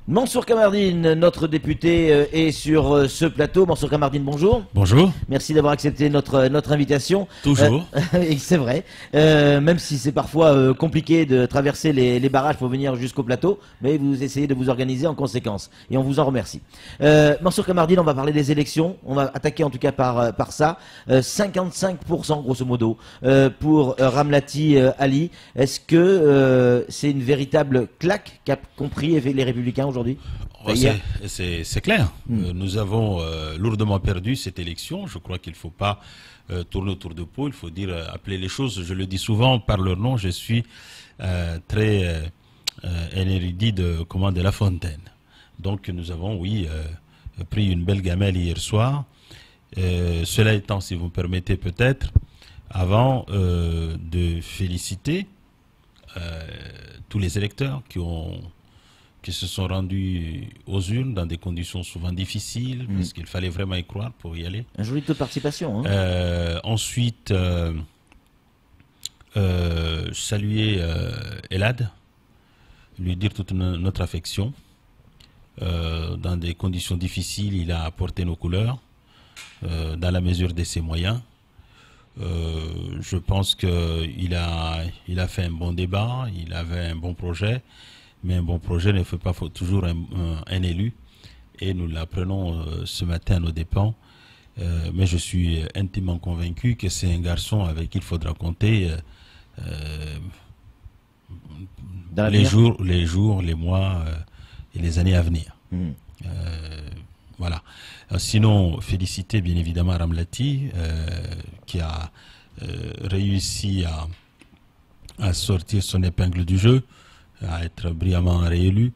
Mansour Kamardine, notre député, est sur ce plateau. Mansour Kamardine, bonjour. Bonjour. Merci d'avoir accepté notre invitation. Toujours. C'est vrai. Même si c'est parfois compliqué de traverser les barrages pour venir jusqu'au plateau, mais vous essayez de vous organiser en conséquence. Et on vous en remercie. Mansour Kamardine, on va parler des élections. On va attaquer en tout cas par ça. 55% grosso modo pour Ramlati Ali. Est-ce que c'est une véritable claque qu'a compris les Républicains aujourd'hui? C'est clair. Nous avons lourdement perdu cette élection. Je crois qu'il ne faut pas tourner autour de pot. Il faut dire, appeler les choses. Je le dis souvent par leur nom. Je suis très un érudit de La Fontaine. Donc nous avons, oui, pris une belle gamelle hier soir. Cela étant, si vous me permettez peut-être, avant de féliciter tous les électeurs qui se sont rendus aux urnes dans des conditions souvent difficiles, parce qu'il fallait vraiment y croire pour y aller. Un joli taux de participation. Hein. Ensuite, saluer Elad, lui dire toute notre affection. Dans des conditions difficiles, il a apporté nos couleurs, dans la mesure de ses moyens. Je pense qu'il a fait un bon débat, il avait un bon projet. Mais un bon projet ne fait pas toujours un élu. Et nous l'apprenons ce matin à nos dépens. Mais je suis intimement convaincu que c'est un garçon avec qui il faudra compter les jours, les mois et les années à venir. Voilà. Sinon, féliciter bien évidemment Ramlati qui a réussi à sortir son épingle du jeu, à être brillamment réélu.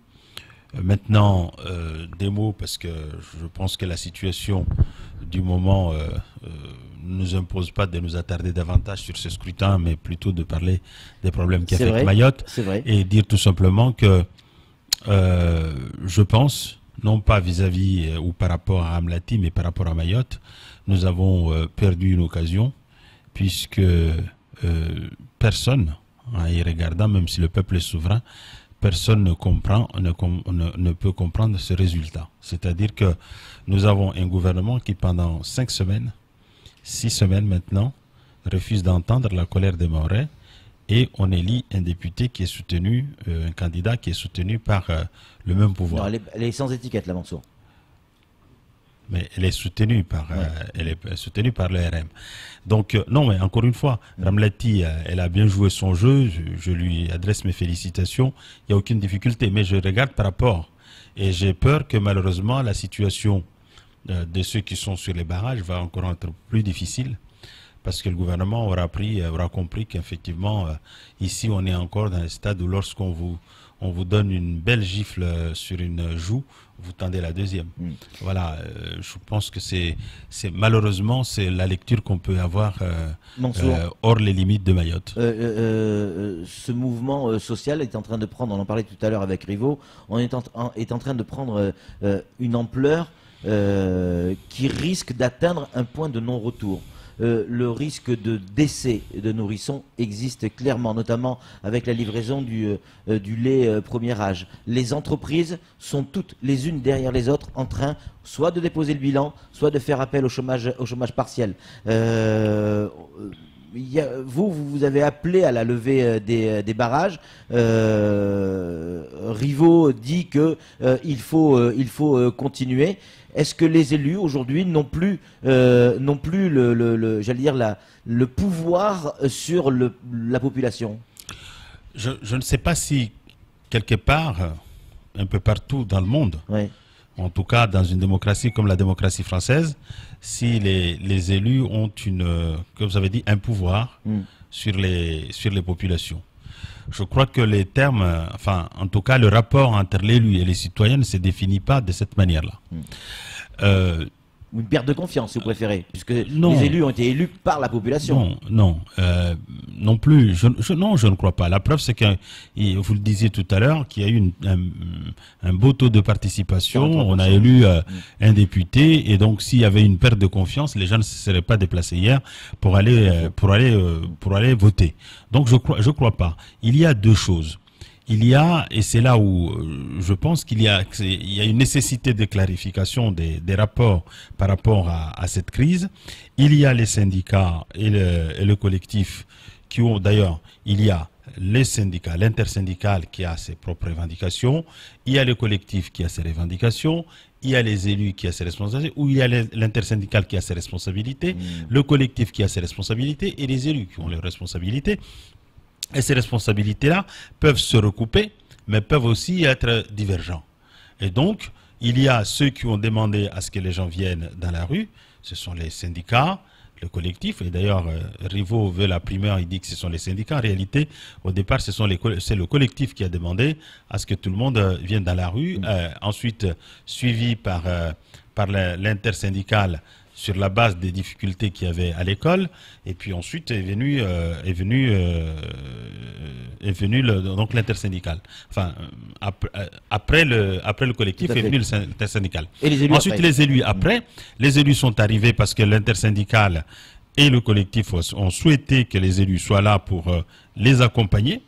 Maintenant, des mots, parce que je pense que la situation du moment ne nous impose pas de nous attarder davantage sur ce scrutin, mais plutôt de parler des problèmes qu'il y a avec Mayotte, et dire tout simplement que je pense, non pas vis-à-vis ou par rapport à Ramlati, mais par rapport à Mayotte, nous avons perdu une occasion, puisque personne, en y regardant, même si le peuple est souverain, personne ne peut comprendre ce résultat. C'est-à-dire que nous avons un gouvernement qui, pendant 5 semaines, 6 semaines maintenant, refuse d'entendre la colère des Mahorais, et on élit un député qui est soutenu, un candidat qui est soutenu par le même pouvoir. Non, elle est sans étiquette, la Mansour. Mais elle est soutenue par, le RM. Donc, non, mais encore une fois, Ramlati, elle a bien joué son jeu, je lui adresse mes félicitations, il n'y a aucune difficulté, mais je regarde par rapport, et j'ai peur que malheureusement, la situation de ceux qui sont sur les barrages va encore être plus difficile, parce que le gouvernement aura compris qu'effectivement, ici, on est encore dans un stade où lorsqu'on vous donne une belle gifle sur une joue, vous tendez la deuxième. Voilà, je pense que malheureusement, c'est la lecture qu'on peut avoir hors les limites de Mayotte. Ce mouvement social est en train de prendre, on en parlait tout à l'heure avec Rivo, est en train de prendre une ampleur qui risque d'atteindre un point de non-retour. Le risque de décès de nourrissons existe clairement, notamment avec la livraison du lait premier âge. Les entreprises sont toutes les unes derrière les autres en train soit de déposer le bilan, soit de faire appel au chômage partiel. Vous avez appelé à la levée des barrages. Rivo dit qu'il faut continuer. Est-ce que les élus aujourd'hui n'ont plus j'allais dire le pouvoir sur la population? Je ne sais pas si quelque part, un peu partout dans le monde, en tout cas dans une démocratie comme la démocratie française, si les élus ont comme vous avez dit, un pouvoir sur les populations. Je crois que les termes, enfin, en tout cas, le rapport entre l'élu et les citoyens ne se définit pas de cette manière-là. Une perte de confiance, si vous préférez, puisque les élus ont été élus par la population. Non plus. Je ne crois pas. La preuve, c'est que, vous le disiez tout à l'heure, qu'il y a eu un beau taux de participation. On a élu un député, et donc s'il y avait une perte de confiance, les gens ne se seraient pas déplacés hier pour aller voter. Donc je crois pas. Il y a deux choses. il y a, et c'est là où je pense qu'il y a une nécessité de clarification des rapports par rapport à cette crise. Il y a les syndicats et le collectif qui ont, d'ailleurs, il y a les syndicats, l'intersyndical qui a ses propres revendications, il y a le collectif qui a ses revendications, il y a les élus qui a ses responsabilités, ou il y a l'intersyndical qui a ses responsabilités, le collectif qui a ses responsabilités et les élus qui ont leurs responsabilités. Et ces responsabilités-là peuvent se recouper, mais peuvent aussi être divergents. Et donc, il y a ceux qui ont demandé à ce que les gens viennent dans la rue, ce sont les syndicats, le collectif, et d'ailleurs Rivot veut la primeur, il dit que ce sont les syndicats. En réalité, au départ, c'est le collectif qui a demandé à ce que tout le monde vienne dans la rue, ensuite suivi par l'intersyndical sur la base des difficultés qu'il y avait à l'école, et puis ensuite est venu donc l'intersyndical. Enfin, après le collectif est venu l'intersyndical. Et les élus ensuite, après. les élus après. Les élus sont arrivés parce que l'intersyndical et le collectif ont souhaité que les élus soient là pour les accompagner.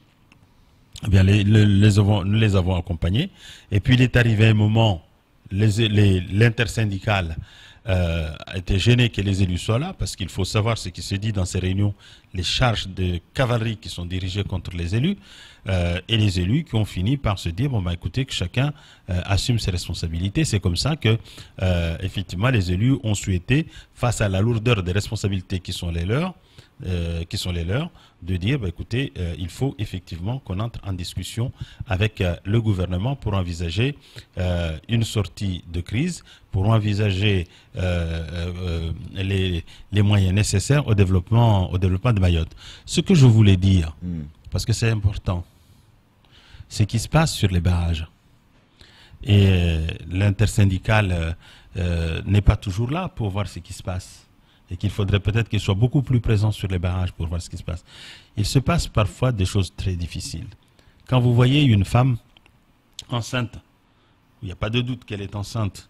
Eh bien, nous les avons accompagnés. Et puis, il est arrivé un moment, l'intersyndical a été gêné que les élus soient là, parce qu'il faut savoir ce qui se dit dans ces réunions, les charges de cavalerie qui sont dirigées contre les élus, et les élus qui ont fini par se dire, bon bah écoutez, que chacun assume ses responsabilités. C'est comme ça que effectivement les élus ont souhaité, face à la lourdeur des responsabilités qui sont les leurs, de dire, bah, écoutez, il faut effectivement qu'on entre en discussion avec le gouvernement pour envisager une sortie de crise, pour envisager les moyens nécessaires au développement de Mayotte. Ce que je voulais dire, parce que c'est important, c'est ce qui se passe sur les barrages. Et l'intersyndical n'est pas toujours là pour voir ce qui se passe. Et qu'il faudrait peut-être qu'il soit beaucoup plus présent sur les barrages pour voir ce qui se passe. Il se passe parfois des choses très difficiles. Quand vous voyez une femme enceinte, il n'y a pas de doute qu'elle est enceinte,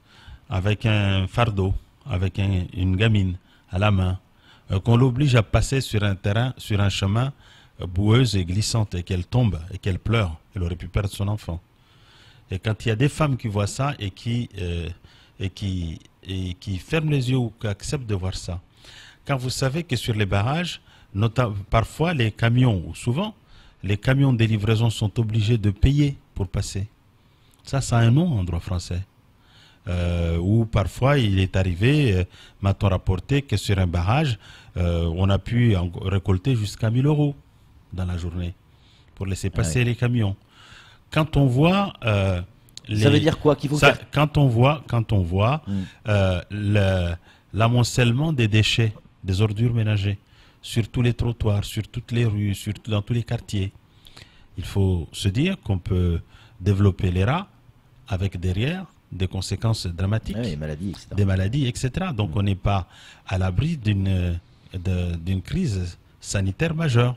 avec un fardeau, avec une gamine à la main, qu'on l'oblige à passer sur un terrain, sur un chemin boueuse et glissante, et qu'elle tombe, et qu'elle pleure, elle aurait pu perdre son enfant. Et quand il y a des femmes qui voient ça et qui ferment les yeux ou qui acceptent de voir ça, quand vous savez que sur les barrages, parfois les camions, ou souvent, les camions de livraison sont obligés de payer pour passer. Ça a un nom en droit français. Ou parfois il est arrivé, m'a-t-on rapporté, que sur un barrage, on a pu récolter jusqu'à 1 000 € dans la journée pour laisser passer les camions. Quand on voit... ça veut dire quoi qu'il faut faire? Quand on voit l'amoncellement des déchets, des ordures ménagères, sur tous les trottoirs, sur toutes les rues, dans tous les quartiers, il faut se dire qu'on peut développer les rats avec derrière des conséquences dramatiques, des maladies, etc. Donc on n'est pas à l'abri d'une crise sanitaire majeure.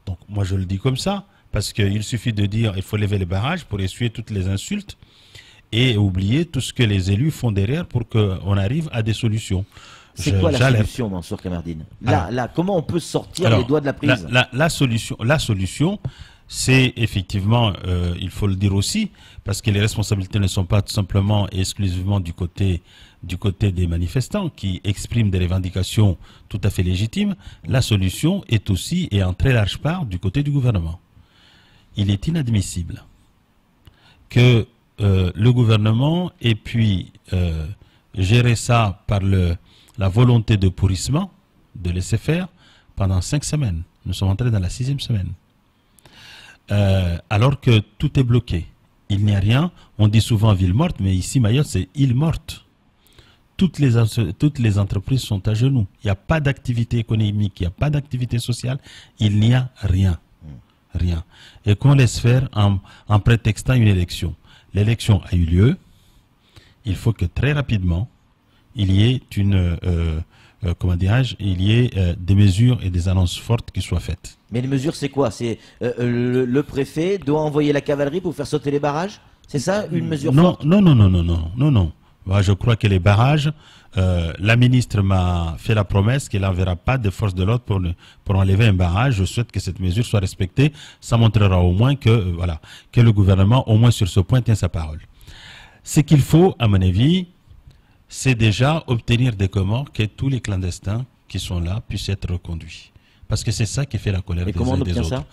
Donc moi je le dis comme ça, parce qu'il suffit de dire il faut lever les barrages pour essuyer toutes les insultes et oublier tout ce que les élus font derrière pour qu'on arrive à des solutions. C'est quoi la solution, Mansour Kamardine? Là, comment on peut sortir les doigts de la prise? La solution, c'est effectivement, il faut le dire aussi, parce que les responsabilités ne sont pas tout simplement et exclusivement du côté des manifestants qui expriment des revendications tout à fait légitimes. La solution est aussi, et en très large part, du côté du gouvernement. Il est inadmissible que le gouvernement ait pu gérer ça par la volonté de pourrissement, de laisser faire, pendant 5 semaines. Nous sommes entrés dans la 6e semaine. Alors que tout est bloqué. Il n'y a rien. On dit souvent ville morte, mais ici, Mayotte, c'est île morte. Toutes les entreprises sont à genoux. Il n'y a pas d'activité économique, il n'y a pas d'activité sociale. Il n'y a rien. Rien. Et qu'on laisse faire en prétextant une élection. L'élection a eu lieu. Il faut que très rapidement, il y ait des mesures et des annonces fortes qui soient faites. Mais les mesures, c'est quoi? C'est le préfet doit envoyer la cavalerie pour faire sauter les barrages? C'est ça, une mesure forte? Non. Moi, je crois que les barrages, la ministre m'a fait la promesse qu'elle n'enverra pas de force de l'ordre pour enlever un barrage. Je souhaite que cette mesure soit respectée. Ça montrera au moins que, voilà, que le gouvernement, au moins sur ce point, tient sa parole. Ce qu'il faut, à mon avis, c'est déjà obtenir des Comores que tous les clandestins qui sont là puissent être reconduits. Parce que c'est ça qui fait la colère des uns et des autres.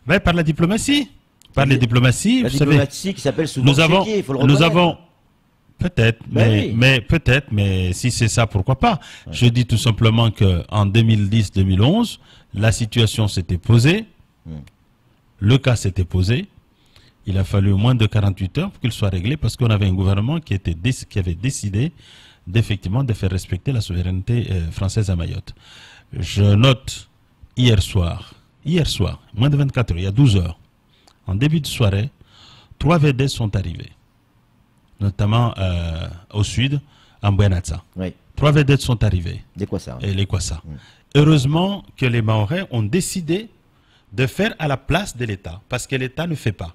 Ben, par la diplomatie. Par les diplomaties. La diplomatie qui s'appelle souvent Tchéquier, il faut le reconnaître. Nous avons peut-être, mais si c'est ça, pourquoi pas. Ouais. Je dis tout simplement qu'en 2010-2011, la situation s'était posée, le cas s'était posé. Il a fallu moins de 48 heures pour qu'il soit réglé parce qu'on avait un gouvernement qui avait décidé d'effectivement de faire respecter la souveraineté française à Mayotte. Je note hier soir, moins de 24 heures, il y a 12 heures, en début de soirée, 3 vedettes sont arrivées, notamment au sud, en Buenatsa. Oui. 3 vedettes sont arrivées. Les Kwassa. Et les Kwassa. Heureusement que les Mahorais ont décidé de faire à la place de l'État, parce que l'État ne fait pas.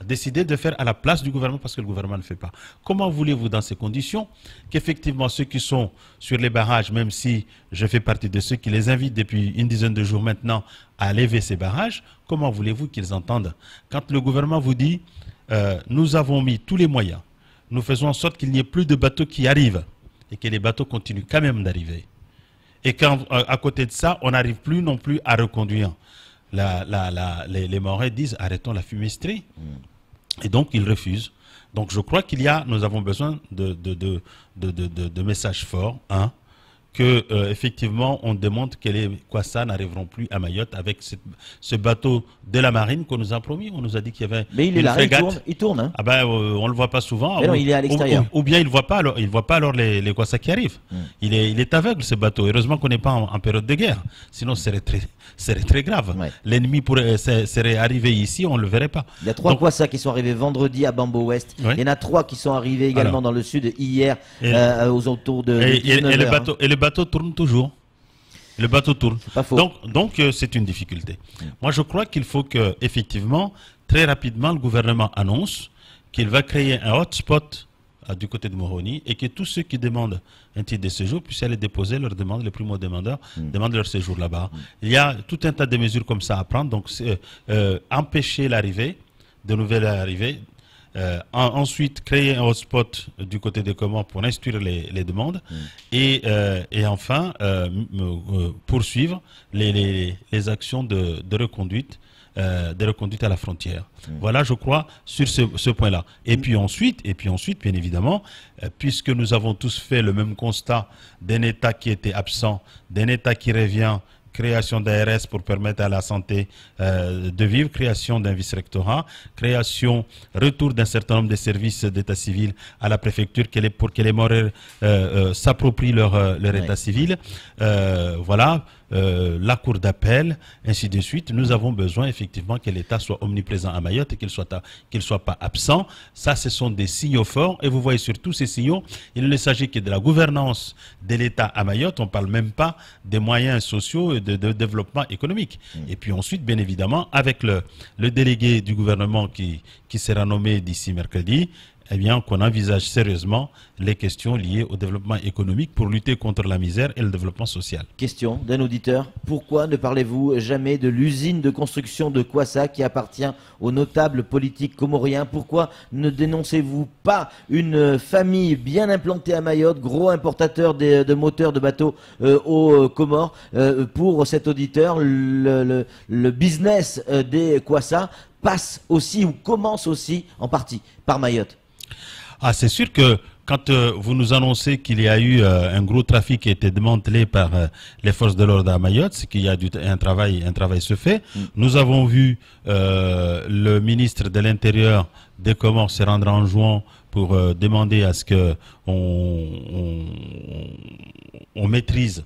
A décidé de faire à la place du gouvernement parce que le gouvernement ne fait pas. Comment voulez-vous dans ces conditions qu'effectivement ceux qui sont sur les barrages, même si je fais partie de ceux qui les invitent depuis une dizaine de jours maintenant à lever ces barrages, comment voulez-vous qu'ils entendent quand le gouvernement vous dit nous avons mis tous les moyens, nous faisons en sorte qu'il n'y ait plus de bateaux qui arrivent et que les bateaux continuent quand même d'arriver. Et quand à côté de ça, on n'arrive plus non plus à reconduire. Les Mahorais disent arrêtons la fumisterie. Et donc ils refusent. Donc je crois nous avons besoin de messages forts. Que effectivement on demande que les Kwassa n'arriveront plus à Mayotte avec ce bateau de la marine qu'on nous a promis. On nous a dit qu'il y avait une frégate. Il tourne. Hein. Ah ben on le voit pas souvent. Mais non, il est à l'extérieur. Ou bien il voit pas alors les Kwassa qui arrivent. Il est aveugle ce bateau. Heureusement qu'on n'est pas en période de guerre. Sinon ce serait très grave. Ouais. L'ennemi serait arrivé ici, on ne le verrait pas. Il y a 3 Kwassa qui sont arrivés vendredi à Bambo Ouest. Ouais. Il y en a 3 qui sont arrivés également dans le sud hier aux alentours de 19h. Et le bateau tourne toujours. Le bateau tourne. Pas faux. Donc c'est une difficulté. Moi, je crois qu'il faut que, effectivement, très rapidement, le gouvernement annonce qu'il va créer un hotspot du côté de Moroni et que tous ceux qui demandent un titre de séjour puissent aller déposer leurs demandes, les primo-demandeurs demandent leur séjour là-bas. Il y a tout un tas de mesures comme ça à prendre. Donc, empêcher l'arrivée, de nouvelles arrivées. Ensuite, créer un hotspot du côté des Comores pour instruire les demandes et enfin poursuivre les actions de reconduite à la frontière. Voilà, je crois, sur ce point-là. Et puis ensuite, bien évidemment, puisque nous avons tous fait le même constat d'un État qui était absent, d'un État qui revient, création d'ARS pour permettre à la santé de vivre, création d'un vice-rectorat, retour d'un certain nombre de services d'état civil à la préfecture pour que les Mahorais s'approprient leur état civil. Voilà, la cour d'appel, ainsi de suite. Nous avons besoin effectivement que l'État soit omniprésent à Mayotte et qu'il soit pas absent. Ça, ce sont des signaux forts. Et vous voyez surtout ces signaux, il ne s'agit que de la gouvernance de l'État à Mayotte. On ne parle même pas des moyens sociaux et de développement économique. Et puis ensuite, bien évidemment, avec le délégué du gouvernement qui sera nommé d'ici mercredi, eh bien, qu'on envisage sérieusement les questions liées au développement économique pour lutter contre la misère et le développement social. Question d'un auditeur. Pourquoi ne parlez-vous jamais de l'usine de construction de Kwassa qui appartient aux notables politiques comoriens? Pourquoi ne dénoncez-vous pas une famille bien implantée à Mayotte, gros importateur de moteurs de bateaux aux Comores? Pour cet auditeur, le business des Kwassa passe aussi ou commence aussi en partie par Mayotte. Ah, c'est sûr que quand vous nous annoncez qu'il y a eu un gros trafic qui a été démantelé par les forces de l'ordre à Mayotte, c'est qu'il y a un travail se fait. Nous avons vu le ministre de l'Intérieur des Comores se rendre en juin pour demander à ce que on maîtrise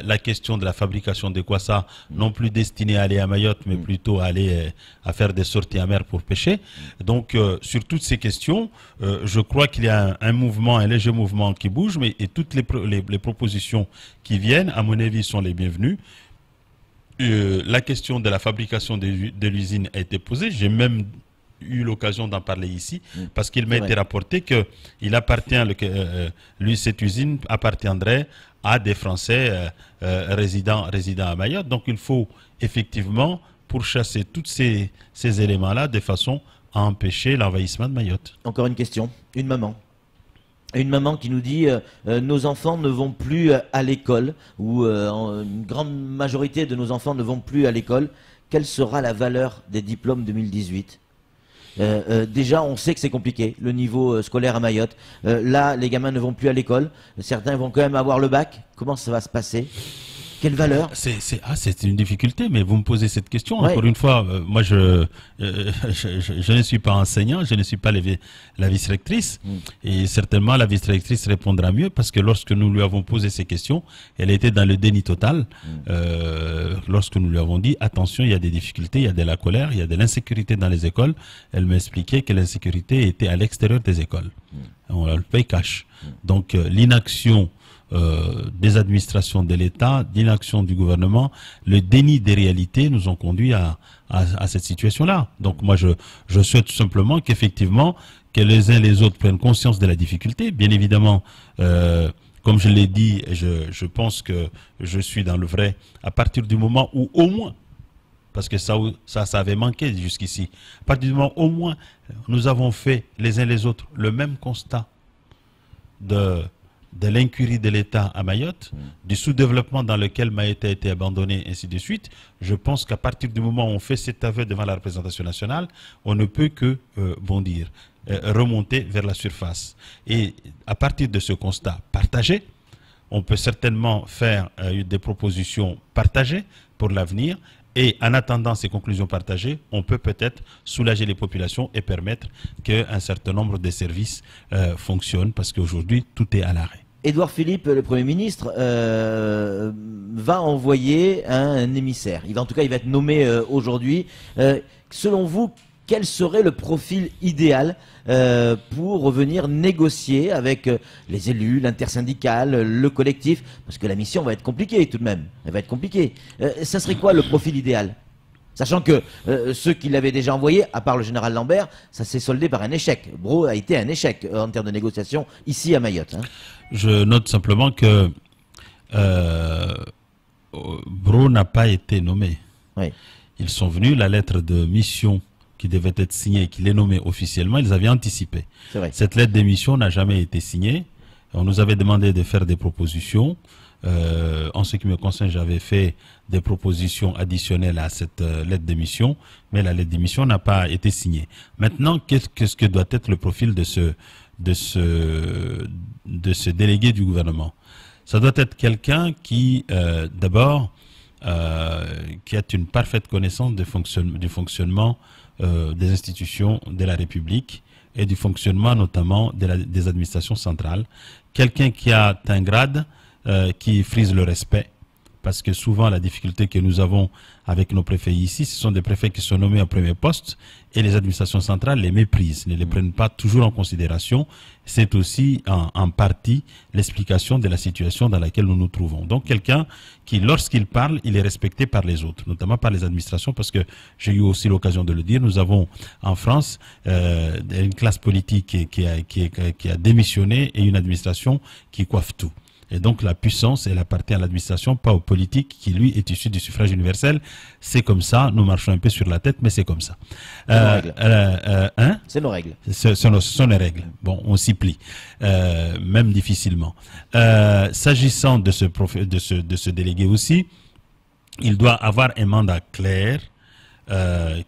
la question de la fabrication des Kwassa, non plus destinée à aller à Mayotte, mais plutôt à aller à faire des sorties à mer pour pêcher. Donc, sur toutes ces questions, je crois qu'il y a un léger mouvement qui bouge, et toutes les propositions qui viennent, à mon avis, sont les bienvenues. La question de la fabrication de l'usine a été posée. J'ai même eu l'occasion d'en parler ici, parce qu'il m'a été rapporté que il appartient, lui, cette usine appartiendrait à des Français résidant à Mayotte. Donc il faut effectivement pourchasser tous ces éléments-là de façon à empêcher l'envahissement de Mayotte. Encore une question, une maman. Une maman qui nous dit nos enfants ne vont plus à l'école, ou une grande majorité de nos enfants ne vont plus à l'école. Quelle sera la valeur des diplômes 2018 ? Déjà, on sait que c'est compliqué, le niveau scolaire à Mayotte. Là, les gamins ne vont plus à l'école. Certains vont quand même avoir le bac. Comment ça va se passer ? Quelle valeur ? C'est une difficulté, mais vous me posez cette question. Encore une fois, moi, je ne suis pas enseignant, je ne suis pas la vice-rectrice. Et certainement, la vice-rectrice répondra mieux parce que lorsque nous lui avons posé ces questions, elle était dans le déni total. Lorsque nous lui avons dit, attention, il y a des difficultés, il y a de la colère, il y a de l'insécurité dans les écoles, elle m'expliquait que l'insécurité était à l'extérieur des écoles. On le paye cash. Donc, l'inaction des administrations de l'État, d'inaction du gouvernement, le déni des réalités nous ont conduit à cette situation-là. Donc moi, je souhaite tout simplement qu'effectivement, que les uns et les autres prennent conscience de la difficulté. Bien évidemment, comme je l'ai dit, je pense que je suis dans le vrai à partir du moment où au moins, parce que ça avait manqué jusqu'ici, à partir du moment où au moins nous avons fait les uns les autres le même constat de l'incurie de l'État à Mayotte, du sous-développement dans lequel Mayotte a été abandonné, ainsi de suite. Je pense qu'à partir du moment où on fait cet aveu devant la représentation nationale, on ne peut que bondir, remonter vers la surface. Et à partir de ce constat partagé, on peut certainement faire des propositions partagées pour l'avenir. Et en attendant ces conclusions partagées, on peut peut-être soulager les populations et permettre qu'un certain nombre de services fonctionnent, parce qu'aujourd'hui, tout est à l'arrêt. Édouard Philippe, le Premier ministre, va envoyer un émissaire. En tout cas, il va être nommé aujourd'hui. Selon vous, quel serait le profil idéal pour revenir négocier avec les élus, l'intersyndicale, le collectif? Parce que la mission va être compliquée tout de même. Elle va être compliquée. Ça serait quoi le profil idéal? Sachant que ceux qui l'avaient déjà envoyé, à part le général Lambert, ça s'est soldé par un échec. Brault a été un échec en termes de négociation ici à Mayotte. Je note simplement que Brault n'a pas été nommé. Oui. Ils sont venus, la lettre de mission qui devait être signée, qu'il est nommé officiellement, ils avaient anticipé. Cette lettre de mission n'a jamais été signée. On nous avait demandé de faire des propositions. En ce qui me concerne, j'avais fait des propositions additionnelles à cette lettre de mission, mais la lettre de mission n'a pas été signée. Maintenant, qu'est-ce que doit être le profil de ce délégué du gouvernement? Ça doit être quelqu'un qui, d'abord, qui a une parfaite connaissance du fonctionnement des institutions de la République et du fonctionnement notamment des administrations centrales. Quelqu'un qui a un grade qui frise le respect, parce que souvent la difficulté que nous avons avec nos préfets ici, ce sont des préfets qui sont nommés au premier poste et les administrations centrales les méprisent, ne les prennent pas toujours en considération. C'est aussi en partie l'explication de la situation dans laquelle nous nous trouvons. Donc quelqu'un qui, lorsqu'il parle, il est respecté par les autres, notamment par les administrations, parce que j'ai eu aussi l'occasion de le dire, nous avons en France une classe politique qui a démissionné et une administration qui coiffe tout. Et donc la puissance, elle appartient à l'administration, pas au politique, qui lui est issu du suffrage universel. C'est comme ça, nous marchons un peu sur la tête, mais c'est comme ça. C'est nos règles. Ce sont les règles. Bon, on s'y plie, même difficilement. S'agissant de ce délégué aussi, il doit avoir un mandat clair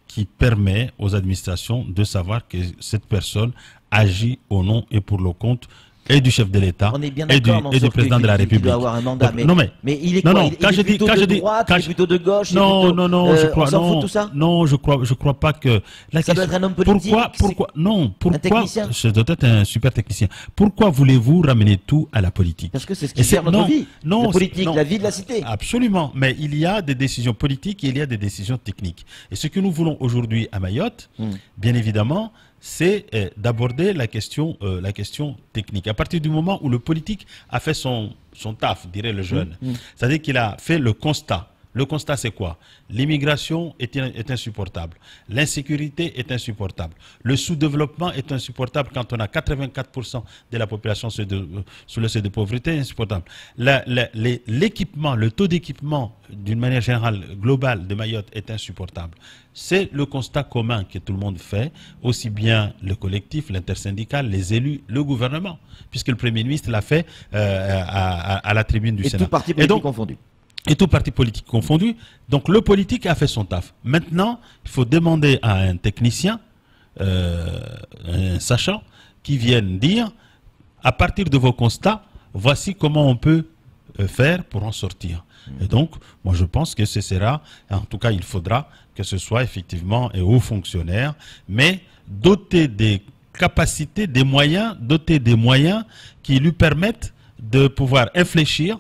qui permet aux administrations de savoir que cette personne agit au nom et pour le compte et du chef de l'État et du président de la République. Il doit avoir un mandat, donc, mais il est quoi? Il est plutôt de droite, il est plutôt de gauche? Je crois, on s'en fout de tout ça? Non, je crois pas que... Ça doit être un homme politique? Pourquoi un technicien? Ce doit être un super technicien. Pourquoi voulez-vous ramener tout à la politique? Parce que c'est ce qui sert notre vie. La politique, la vie de la cité. Absolument, mais il y a des décisions politiques et il y a des décisions techniques. Et ce que nous voulons aujourd'hui à Mayotte, bien évidemment, c'est d'aborder la question technique. À partir du moment où le politique a fait son taf, dirait le jeune, c'est-à-dire qu'il a fait le constat Le constat, c'est quoi? L'immigration est insupportable. L'insécurité est insupportable. Le sous-développement est insupportable quand on a 84% de la population sous le seuil de pauvreté, insupportable. L'équipement, le taux d'équipement, d'une manière générale, globale, de Mayotte est insupportable. C'est le constat commun que tout le monde fait, aussi bien le collectif, l'intersyndical, les élus, le gouvernement, puisque le Premier ministre l'a fait à la tribune du Sénat. Et tout parti politique confondu. Et tout parti politique confondu. Donc le politique a fait son taf. Maintenant, il faut demander à un technicien, un sachant, qui vienne dire, à partir de vos constats, voici comment on peut faire pour en sortir. Et donc, moi je pense que ce sera, en tout cas il faudra que ce soit effectivement un haut fonctionnaire, mais doté des capacités, des moyens, doté des moyens qui lui permettent de pouvoir infléchir,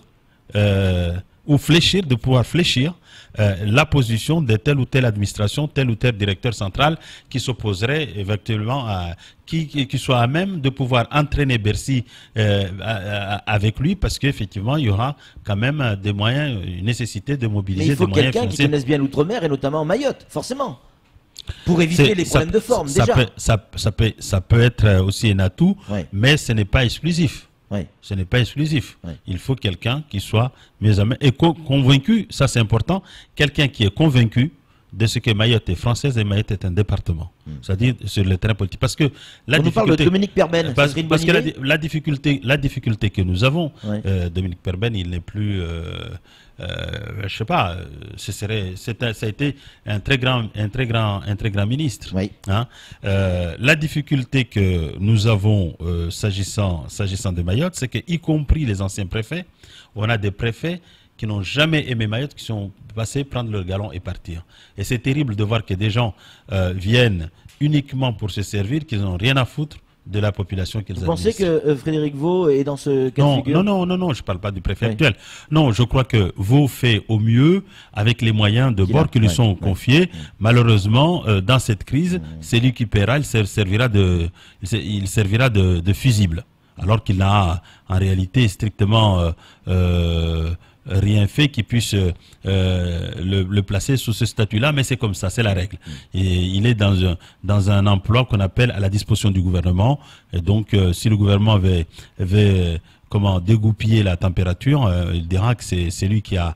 de pouvoir fléchir la position de telle ou telle administration, tel ou tel directeur central qui s'opposerait éventuellement à qui soit à même de pouvoir entraîner Bercy avec lui, parce qu'effectivement il y aura quand même des moyens, une nécessité de mobiliser des moyens. Mais il faut quelqu'un qui connaisse bien l'outre-mer et notamment Mayotte, forcément, pour éviter les problèmes de forme. Ça peut être aussi un atout, mais ce n'est pas exclusif. Ce n'est pas exclusif. Il faut quelqu'un qui soit mieux à même et convaincu, ça c'est important, quelqu'un qui est convaincu de ce que Mayotte est française et Mayotte est un département. C'est-à-dire sur le terrain politique. Parce que on nous parle de Dominique Perben. Parce que la difficulté que nous avons, Dominique Perben, il n'est plus... je sais pas, ça a été un très grand ministre. Hein. La difficulté que nous avons s'agissant de Mayotte, c'est que, y compris les anciens préfets, on a des préfets qui n'ont jamais aimé Mayotte, qui sont passés prendre leur galon et partir. Et c'est terrible de voir que des gens viennent uniquement pour se servir, qu'ils n'ont rien à foutre de la population qu'ils administrent. Vous pensez que Frédéric Vaux est dans ce cas de figure? Non, je ne parle pas du préfet actuel. Non, je crois que Vaux fait au mieux avec les moyens de bord qui lui sont confiés. Malheureusement, dans cette crise, c'est lui qui paiera, il servira de fusible. Alors qu'il n'a en réalité strictement rien fait qui puisse le placer sous ce statut-là, mais c'est comme ça, c'est la règle. Et il est dans un emploi qu'on appelle à la disposition du gouvernement. Et donc, si le gouvernement veut dégoupiller la température, il dira que c'est lui qui n'a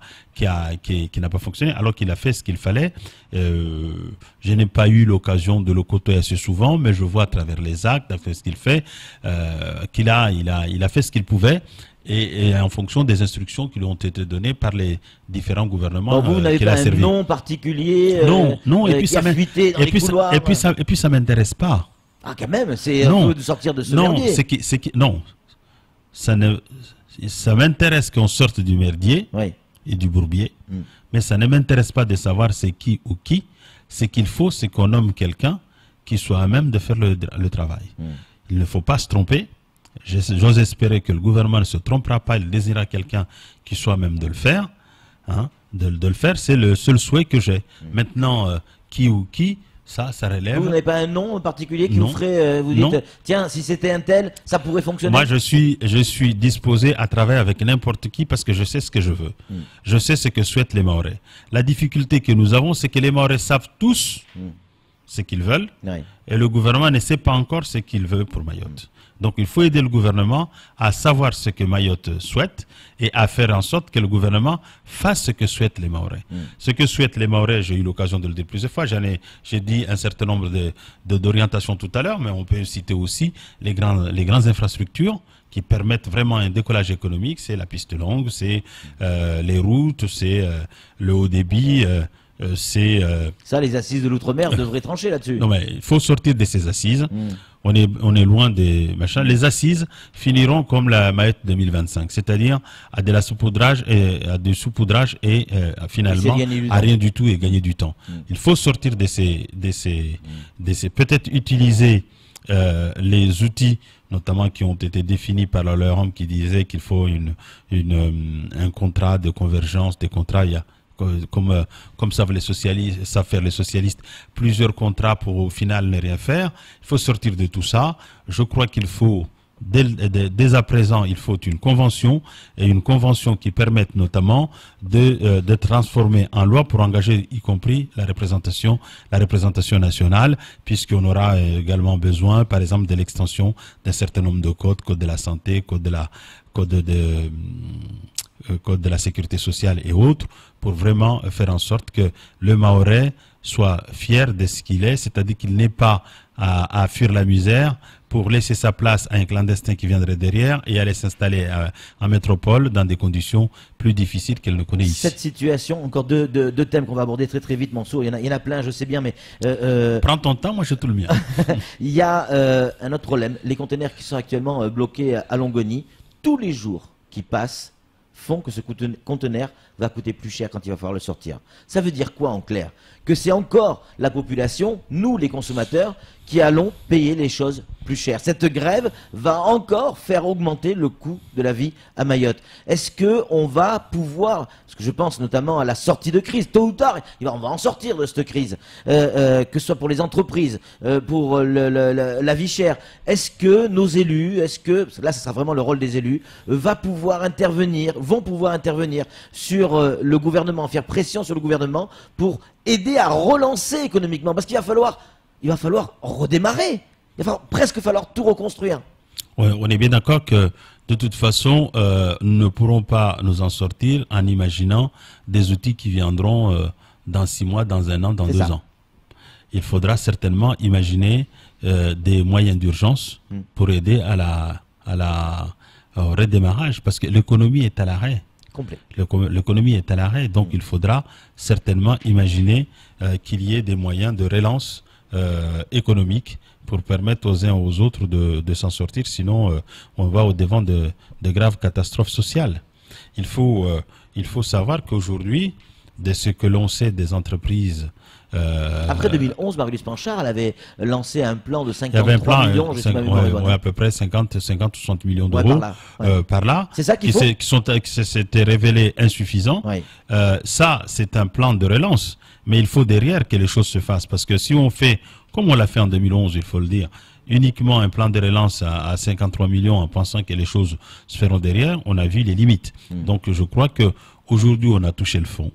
pas fonctionné, alors qu'il a fait ce qu'il fallait. Je n'ai pas eu l'occasion de le côtoyer assez souvent, mais je vois à travers les actes, à travers ce qu'il fait, il a fait ce qu'il pouvait. Et en fonction des instructions qui lui ont été données par les différents gouvernements. Vous n'avez pas un nom particulier et puis ça fuité dans les couloirs. Et puis ça m'intéresse pas. Ah, quand même, c'est un peu de sortir de ce merdier. Non, ça m'intéresse qu'on sorte du merdier et du bourbier, mais ça ne m'intéresse pas de savoir c'est qui ou qui. Ce qu'il faut, c'est qu'on nomme quelqu'un qui soit à même de faire le travail. Il ne faut pas se tromper. J'ose espérer que le gouvernement ne se trompera pas, il désirera quelqu'un qui soit même de le faire. Hein, de le faire, c'est le seul souhait que j'ai. Maintenant, qui ou qui, ça relève. Vous n'avez pas un nom particulier qui vous ferait, vous dites, tiens, si c'était un tel, ça pourrait fonctionner? Moi, je suis disposé à travailler avec n'importe qui parce que je sais ce que je veux. Je sais ce que souhaitent les Mahorais. La difficulté que nous avons, c'est que les Mahorais savent tous ce qu'ils veulent et le gouvernement ne sait pas encore ce qu'il veut pour Mayotte. Donc il faut aider le gouvernement à savoir ce que Mayotte souhaite et à faire en sorte que le gouvernement fasse ce que souhaitent les Mahorais. Ce que souhaitent les Mahorais, j'ai eu l'occasion de le dire plusieurs fois, j'ai dit un certain nombre d'orientations tout à l'heure, mais on peut citer aussi les grandes infrastructures qui permettent vraiment un décollage économique. C'est la piste longue, c'est les routes, c'est le haut débit, ça, les assises de l'outre-mer devraient trancher là-dessus. Non, mais il faut sortir de ces assises. On est loin des machins. Les assises finiront comme la Mayotte 2025, c'est-à-dire à de la saupoudrage et finalement à rien du tout et gagner du temps. Il faut sortir de ces peut-être utiliser les outils notamment qui ont été définis par leur homme qui disait qu'il faut un contrat de convergence, des contrats, il y a comme savent les socialistes, savent faire les socialistes, plusieurs contrats pour au final ne rien faire. Il faut sortir de tout ça. Je crois qu'il faut dès à présent, il faut une convention, et une convention qui permette notamment de transformer en loi pour engager y compris la représentation nationale, puisqu'on aura également besoin, par exemple, de l'extension d'un certain nombre de codes, code de la santé, code de la sécurité sociale et autres, pour vraiment faire en sorte que le Mahorais soit fier de ce qu'il est, c'est-à-dire qu'il n'ait pas à fuir la misère pour laisser sa place à un clandestin qui viendrait derrière et aller s'installer en métropole dans des conditions plus difficiles qu'elle ne connaît ici. Cette situation, encore deux thèmes qu'on va aborder très très vite, Mansour, il y en a plein, je sais bien, mais... Prends ton temps, moi j'ai tout le mien. Il y a un autre problème, les conteneurs qui sont actuellement bloqués à Longoni, tous les jours qui passent font que ce conteneur va coûter plus cher quand il va falloir le sortir. Ça veut dire quoi en clair? Que c'est encore la population, nous les consommateurs, qui allons payer les choses plus cher. Cette grève va encore faire augmenter le coût de la vie à Mayotte. Est-ce qu'on va pouvoir, parce que je pense notamment à la sortie de crise, tôt ou tard, on va en sortir de cette crise, que ce soit pour les entreprises, pour la vie chère. Est-ce que nos élus, parce que là ce sera vraiment le rôle des élus, vont pouvoir intervenir sur le gouvernement, faire pression sur le gouvernement pour aider à relancer économiquement, parce qu'il va falloir redémarrer. Il va presque falloir tout reconstruire. Ouais, on est bien d'accord que de toute façon, nous ne pourrons pas nous en sortir en imaginant des outils qui viendront dans 6 mois, dans 1 an, dans 2 ans. Il faudra certainement imaginer des moyens d'urgence pour aider au redémarrage, parce que l'économie est à l'arrêt. L'économie est à l'arrêt, donc il faudra certainement imaginer qu'il y ait des moyens de relance économique pour permettre aux uns et aux autres de s'en sortir, sinon on va au-devant de graves catastrophes sociales. Il faut savoir qu'aujourd'hui, de ce que l'on sait des entreprises... Après 2011, Marie-Louise Panchard, elle avait lancé un plan de 53 millions, à peu près 50 ou 60 millions d'euros par là, c'est ça qui s'était révélé insuffisant. Ça, c'est un plan de relance, mais il faut derrière que les choses se fassent, parce que si on fait, comme on l'a fait en 2011, il faut le dire, uniquement un plan de relance à 53 millions en pensant que les choses se feront derrière, on a vu les limites. Donc je crois qu'aujourd'hui, on a touché le fond.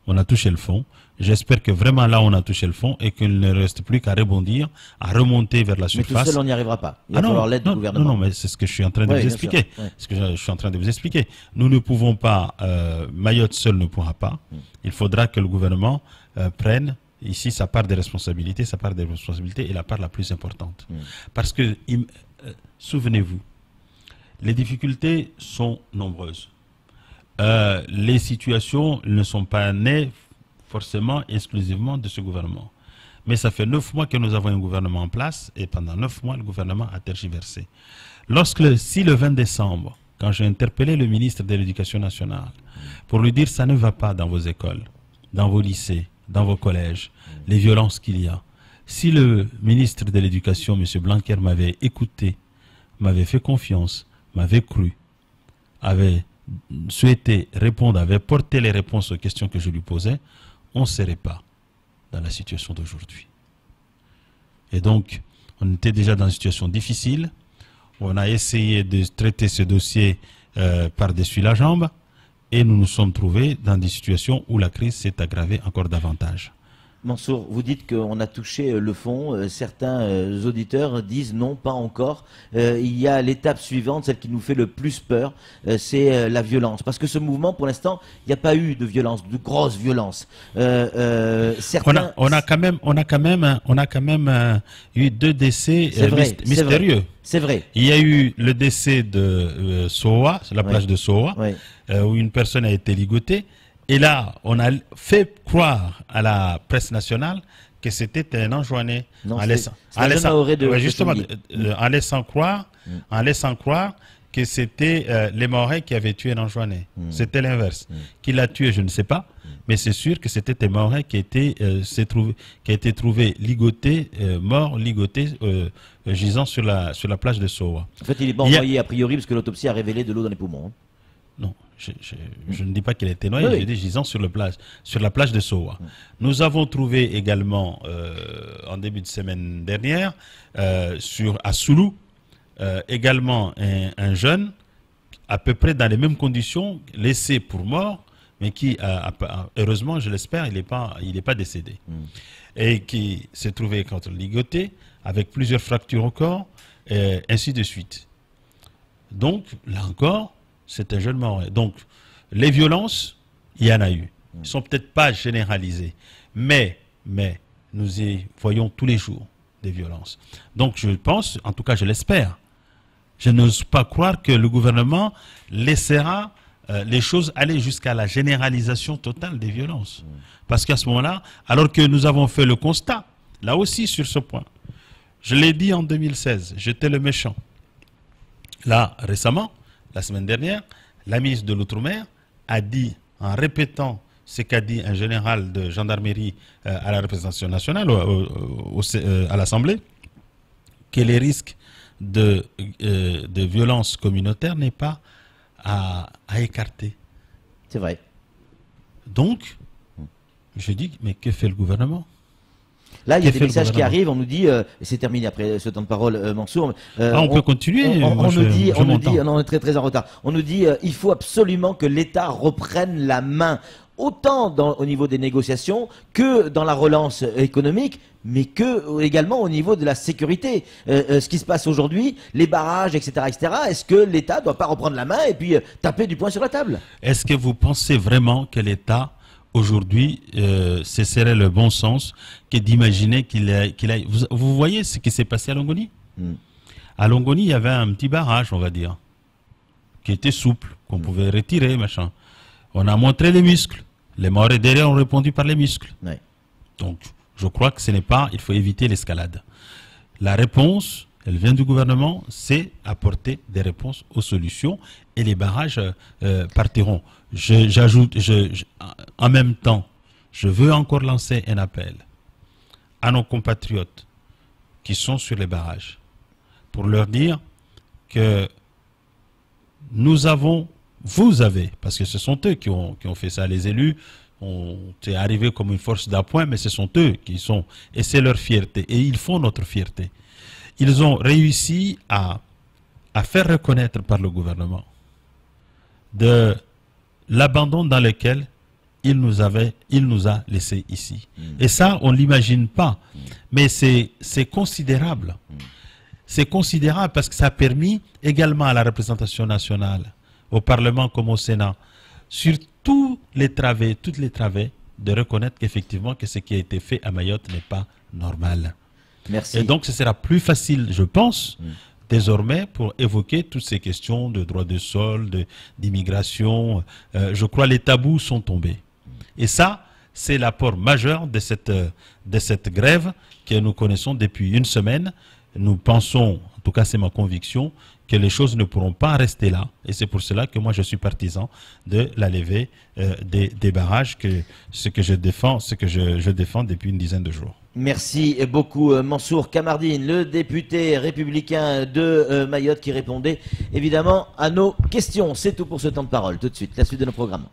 On a touché le fond. J'espère que vraiment là, on a touché le fond et qu'il ne reste plus qu'à rebondir, à remonter vers la surface. Mais tout seul, on n'y arrivera pas. Il va falloir l'aide du gouvernement. Non, mais c'est ce que je suis en train de vous expliquer. Ce que je suis en train de vous expliquer. Nous ne pouvons pas, Mayotte seul ne pourra pas. Il faudra que le gouvernement prenne ici sa part de responsabilité, est la part la plus importante. Parce que, souvenez-vous, les difficultés sont nombreuses. Les situations ne sont pas nées forcément exclusivement de ce gouvernement. Mais ça fait 9 mois que nous avons un gouvernement en place et pendant 9 mois, le gouvernement a tergiversé. Si le 20 décembre, quand j'ai interpellé le ministre de l'Éducation nationale pour lui dire ça ne va pas dans vos écoles, dans vos lycées, dans vos collèges, les violences qu'il y a, si le ministre de l'Éducation, M. Blanquer, m'avait écouté, m'avait fait confiance, m'avait cru, avait souhaité répondre, avait porté les réponses aux questions que je lui posais, on ne serait pas dans la situation d'aujourd'hui. Et donc, on était déjà dans une situation difficile. On a essayé de traiter ce dossier par-dessus la jambe et nous nous sommes trouvés dans des situations où la crise s'est aggravée encore davantage. Mansour, vous dites qu'on a touché le fond. Certains auditeurs disent non, pas encore. Il y a l'étape suivante, celle qui nous fait le plus peur, c'est la violence. Parce que ce mouvement, pour l'instant, il n'y a pas eu de violence, de grosse violence. Certains... On a quand même eu 2 décès mystérieux. C'est vrai. Il y a eu le décès de Soa, c'est la plage de Soa, où une personne a été ligotée. Et là, on a fait croire à la presse nationale que c'était un enjoigné. En laissant croire que c'était les Mahorais qui avaient tué un enjoigné. C'était l'inverse. Qui l'a tué, je ne sais pas. Mais c'est sûr que c'était un Mahorais qui a été trouvé ligoté, gisant sur la plage de Soa. En fait, il n'est pas envoyé a priori parce que l'autopsie a révélé de l'eau dans les poumons. Non, je ne dis pas qu'il a été noyé, je dis gisant sur la plage de Soa. Nous avons trouvé également, en début de semaine dernière, à Soulou, également un jeune, à peu près dans les mêmes conditions, laissé pour mort, mais qui, heureusement, je l'espère, il n'est pas décédé. Et qui s'est trouvé contre ligoté, avec plusieurs fractures au corps, et ainsi de suite. Donc, là encore, c'est un jeune mort. Donc, les violences, il y en a eu. Ils ne sont peut-être pas généralisées, mais nous y voyons tous les jours des violences. Donc, je pense, en tout cas, je l'espère, je n'ose pas croire que le gouvernement laissera les choses aller jusqu'à la généralisation totale des violences. Parce qu'à ce moment-là, alors que nous avons fait le constat, là aussi sur ce point, je l'ai dit en 2016, j'étais le méchant. Là, récemment, la semaine dernière, la ministre de l'Outre-mer a dit, en répétant ce qu'a dit un général de gendarmerie à la représentation nationale, à l'Assemblée, que les risques de violence communautaire n'est pas à écarter. C'est vrai. Donc, je dis, mais que fait le gouvernement? Là, il y a des messages qui arrivent, on nous dit, et c'est terminé après ce temps de parole, Mansour. On peut continuer. On nous dit, on est très en retard. On nous dit, il faut absolument que l'État reprenne la main, autant au niveau des négociations que dans la relance économique, mais que également au niveau de la sécurité. Ce qui se passe aujourd'hui, les barrages, etc., est-ce que l'État ne doit pas reprendre la main et puis taper du poing sur la table? Est-ce que vous pensez vraiment que l'État aujourd'hui, ce serait le bon sens que d'imaginer qu'il aille... Vous voyez ce qui s'est passé à Longoni? À Longoni, il y avait un petit barrage, on va dire, qui était souple, qu'on pouvait retirer, machin. On a montré les muscles. Les morts et derrière ont répondu par les muscles. Ouais. Donc, je crois que ce n'est pas... Il faut éviter l'escalade. La réponse, elle vient du gouvernement, c'est apporter des réponses aux solutions et les barrages partiront. J'ajoute, en même temps, je veux encore lancer un appel à nos compatriotes qui sont sur les barrages pour leur dire que nous avons, vous avez, parce que ce sont eux qui ont fait ça, les élus ont arrivé comme une force d'appoint, mais ce sont eux qui sont, et c'est leur fierté, et ils font notre fierté. Ils ont réussi à faire reconnaître par le gouvernement de l'abandon dans lequel il nous a laissés ici. Et ça, on ne l'imagine pas. Mais c'est considérable. C'est considérable parce que ça a permis également à la représentation nationale, au Parlement comme au Sénat, sur toutes les travées, de reconnaître qu'effectivement que ce qui a été fait à Mayotte n'est pas normal. Merci. Et donc ce sera plus facile, je pense, désormais, pour évoquer toutes ces questions de droit de sol, d'immigration. Je crois que les tabous sont tombés. Et ça, c'est l'apport majeur de cette grève que nous connaissons depuis une semaine. Nous pensons, en tout cas c'est ma conviction, que les choses ne pourront pas rester là. Et c'est pour cela que moi je suis partisan de la levée des barrages, ce que je défends depuis une dizaine de jours. Merci beaucoup Mansour Kamardine, le député républicain de Mayotte qui répondait évidemment à nos questions. C'est tout pour ce temps de parole. Tout de suite, la suite de nos programmes.